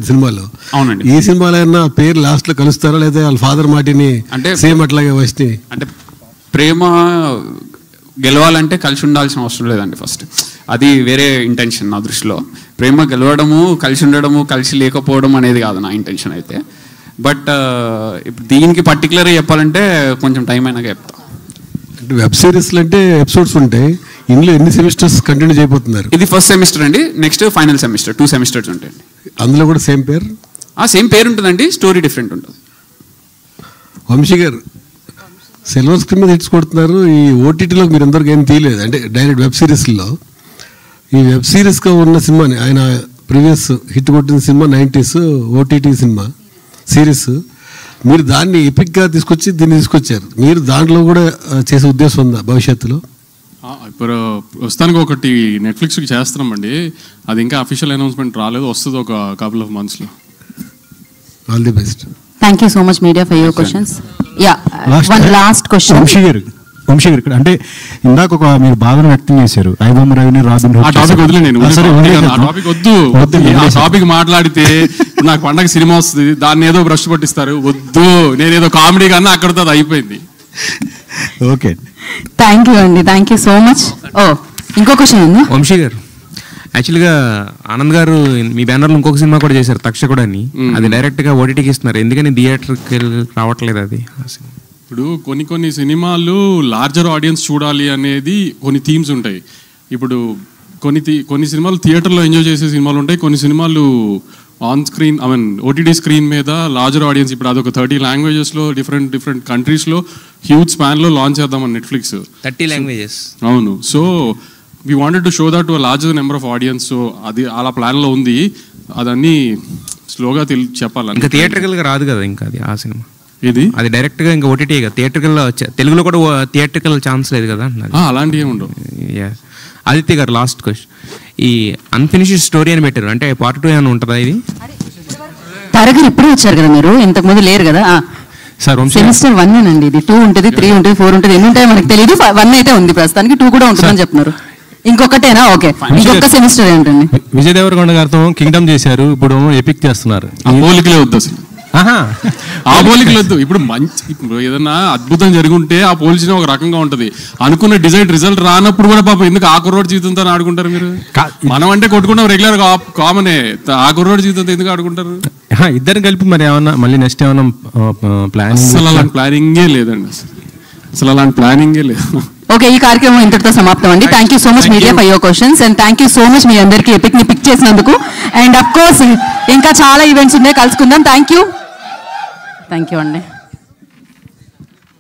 సినిమాలో. అవునండి. ఈ సినిమాలో అయినా పేరు లాస్ట్ లో కలుస్తారా లేదా వాళ్ళ ఫాదర్ మాటిని అంటే సేమ్ అట్లాగే వచ్చి అంటే ప్రేమ గెలవాలంటే కలిసి ఉండాల్సిన అవసరం లేదండి. ఫస్ట్ అది వేరే ఇంటెన్షన్ నా దృష్టిలో. ప్రేమ గెలవడము, కలిసి ఉండడము, కలిసి లేకపోవడం అనేది కాదు నా ఇంటెన్షన్ అయితే. బట్ దీనికి పర్టికులర్గా చెప్పాలంటే కొంచెం టైం అయినాక చెప్తా. వెబ్ సిరీస్లు అంటే ఎపిసోడ్స్ ఉంటాయి, ఇందులో ఎన్ని సెమిస్టర్స్ కంటిన్యూ చేయబోతున్నారు? ఇది ఫస్ట్ సెమిస్టర్ అండి, నెక్స్ట్ ఫైనల్ సెమిస్టర్, 2 సెమిస్టర్స్ ఉంటాయండి. అందులో కూడా సేమ్ పేరు? సేమ్ పేరు ఉంటుందండి, స్టోరీ డిఫరెంట్ ఉంటుంది. వంశీ గారు సిల్వర్ స్క్రీన్ మీద హిట్స్ కొడుతున్నారు. ఈ ఓటీటీలో మీరు అందరికి ఏం తీయలేదు, అంటే డైరెక్ట్ వెబ్ సిరీస్లో. ఈ వెబ్ సిరీస్గా ఉన్న సినిమాని ఆయన ప్రీవియస్ హిట్ కొట్టిన cinema 90s OTT cinema series, మీరు దాన్ని ఎపిక్గా తీసుకొచ్చి దీన్ని తీసుకొచ్చారు. మీరు దాంట్లో కూడా చేసే ఉద్దేశం ఉందా భవిష్యత్తులో? ఇప్పుడు ప్రస్తుతానికి ఒకటి నెట్ఫ్లిక్స్కి చేస్తున్నామండి, అది ఇంకా అఫీషియల్ అనౌన్స్మెంట్ రాలేదు, వస్తుంది ఒక కపుల్ ఆఫ్ మంత్స్లో. All the best. Thank you so much media for your questions. One last question Vamsi garu ఇక్కడ అంటే ఇందాక ఒక మీరు బాధను వ్యక్తం చేశారు, ఐబొమ్మ రవిని రాబిన్ హుడ్. ఆ టాపిక్ వదిలే, నేను ఆ టాపిక్ వద్దు. ఆ టాపిక్ మాట్లాడితే నాకు పండగ సినిమా వస్తుంది, దాన్ని ఏదో బ్రష్ పట్టిస్తారు, వద్దు. నేనేదో కామెడీ కన్నా అక్కడితో అది అయిపోయింది. ఓకే, థ్యాంక్ యూ అండి, థ్యాంక్ యూ సో మచ్. ఇంకో క్వశ్చన్ ఉంది వంశీ గారు. యాక్చువల్గా ఆనంద్ గారు మీ బ్యానర్లో ఇంకొక సినిమా కూడా చేశారు, తక్షకుడు అని. అది డైరెక్ట్గా ఓటీటీకి ఇస్తున్నారు, ఎందుకని థియేటర్కి రావట్లేదు అది? ఇప్పుడు కొన్ని సినిమాలు లార్జర్ ఆడియన్స్ చూడాలి అనేది కొన్ని థీమ్స్ ఉంటాయి. ఇప్పుడు కొన్ని సినిమాలు థియేటర్లో ఎంజాయ్ చేసే సినిమాలు ఉంటాయి, కొన్ని సినిమాలు ఆన్ స్క్రీన్ ఓటీటీ స్క్రీన్ మీద లార్జర్ ఆడియన్స్. ఇప్పుడు అదొక 30 లాంగ్వేజెస్లో డిఫరెంట్ కంట్రీస్లో హ్యూజ్ స్పాన్లో లాంచ్ చేద్దామని నెట్ఫ్లిక్స్. 30 లాంగ్వేజెస్? అవును. So we wanted to show that to larger number of audience. So అది అలా ప్లాన్లో ఉంది, అదన్నీ స్లోగా చెప్పాలి. ఇంకా థియేటర్కల్గా రాదు కదా ఇంకా అది, ఆ సినిమా ఇది అది డైరెక్ట్గా ఇంకా ఓటీటీ కదా, థియేటర్కల్ తెలుగులో కూడా థియేటర్కల్ ఛాన్స్ లేదు కదా అంటున్నారు. అలాంటివి ఏమి ఉండవు. ఆదిత్య గారు లాస్ట్ క్వశ్చన్, ఈ అన్ఫినిష్డ్ స్టోరీ అని పెట్టారు, అంటే పార్ట్ 2 ఏమైనా ఉంటుందా ఇది? తరగతి ఇప్పుడే వచ్చారు కదా మీరు, ఇంతకు ముందు లేరు కదా సార్. సెమిస్టర్ 1 అండి ఇది, 2 ఉంటుంది, 3 ఉంటుంది, 4 ఉంటుంది, ఎన్ని ఉంటాయో మనకు తెలియదు. 1 అయితే ఉంది ప్రస్తుతానికి, 2 కూడా ఉంటుందని చెప్తున్నారు. ఇంకొకటేనా? ఓకే, ఇంకొక సెమిస్టర్ ఏంటండి? విజయ్ దేవరకొండ గారితో కింగ్డమ్ చేశారు, ఇప్పుడు ఎపిక్ చేస్తున్నారు. పోలికలే వద్దు అసలు, ఆ పోలికలు వద్దు. ఇప్పుడు ఏదన్నా అద్భుతం జరుగుంటే ఆ పోల్చిన ఒక రకంగా ఉంటది, అనుకున్న డిజైన్ రిజల్ట్ రానప్పుడు కూడా పాపం ఎందుకు ఆ కుర్రోడ్ జీవితంతో ఆడుకుంటారు మీరు? మనం అంటే కొట్టుకుంటాం రెగ్యులర్ కామనే, ఆ కుర్రోడ్ జీవితంతో ఎందుకు ఆడుకుంటారు? ఇద్దరు కలిపి మరి ఏమన్నా మళ్ళీ నెక్స్ట్ ఏమన్నా ప్లాన్? అసలు అలాంటి ప్లానింగే లేదండి, అసలు అలాంటి ప్లానింగే లేదు. ఓకే, ఈ కార్యక్రమం ఇంతటితో సమాప్తం అండి. Thank you so much media for your questions, and thank you so much మీ అందరికీ ఎపిక్ ని పిక్ చేసినందుకు. అండ్ అఫ్ కోర్స్ ఇంకా చాలా ఈవెంట్స్ ఉన్నాయి, కలుసుకుందాం. థ్యాంక్ యూ అండి.